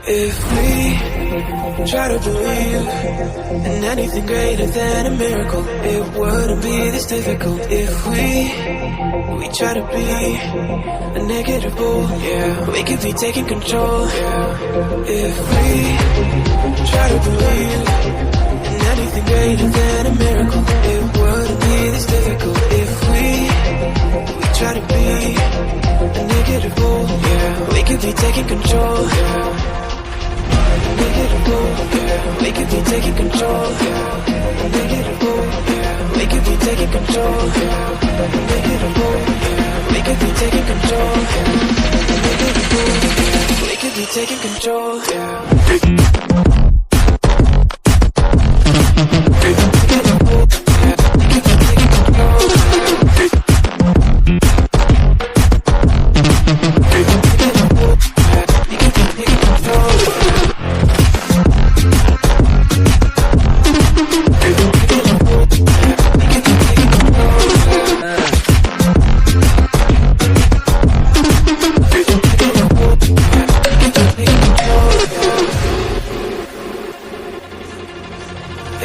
If we try to believe in anything greater than a miracle, it wouldn't be this difficult. If we try to be a negative bull, yeah, we could be taking control. If we try to believe in anything greater than a miracle, it wouldn't be this difficult. If we try to be a negative bull, yeah, we could be taking control. We could be taking control. We could be taking control. We could be taking control. We could be taking control.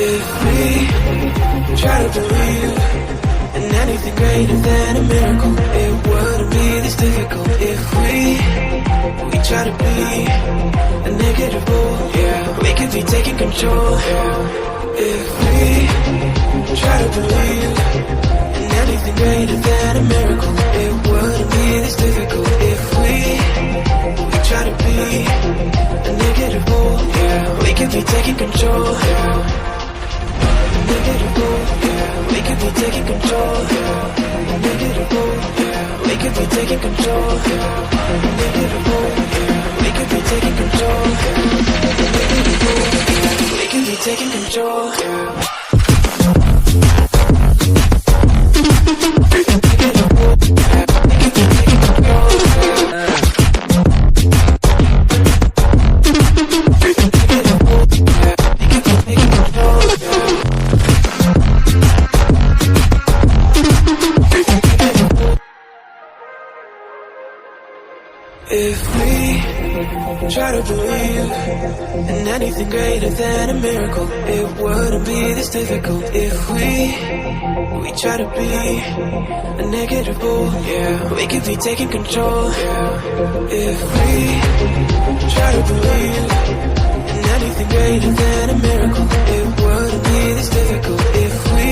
If we try to believe in anything greater than a miracle, it wouldn't be this difficult. If we try to be a negative bull, yeah, we could be taking control. If we try to believe in anything greater than a miracle, it wouldn't be this difficult. If we try to be a negative bull, yeah, we could be taking control. We could be taking control. We could be taking control. We could be taking control. We could be taking control. If we try to believe in anything greater than a miracle, it wouldn't be this difficult. If we try to be a negative bull, yeah, we could be taking control. If we try to believe in anything greater than a miracle, it wouldn't be this difficult. If we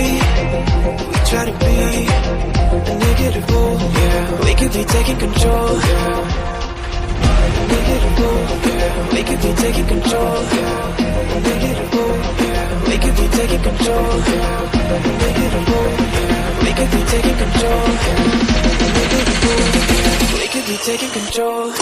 try to be a negative bull, yeah, we could be taking control. We could be taking control. We could be taking control. We could be taking control. We could be taking control.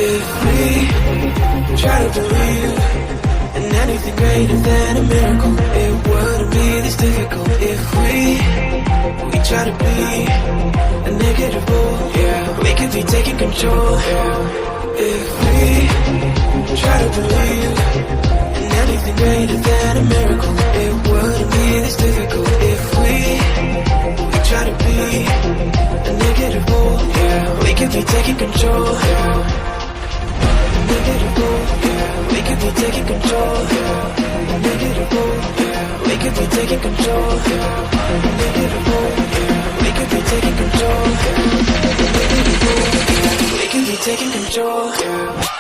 If we try to believe in anything greater than a miracle, it wouldn't be this difficult. If we try to be a negative bull, yeah, we could be taking control. If we try to believe in anything greater than a miracle, it wouldn't be this difficult. If we try to be a negative bull, yeah, we could be taking control. We could be taking control. We could be taking control. We could be taking control. We could be taking control.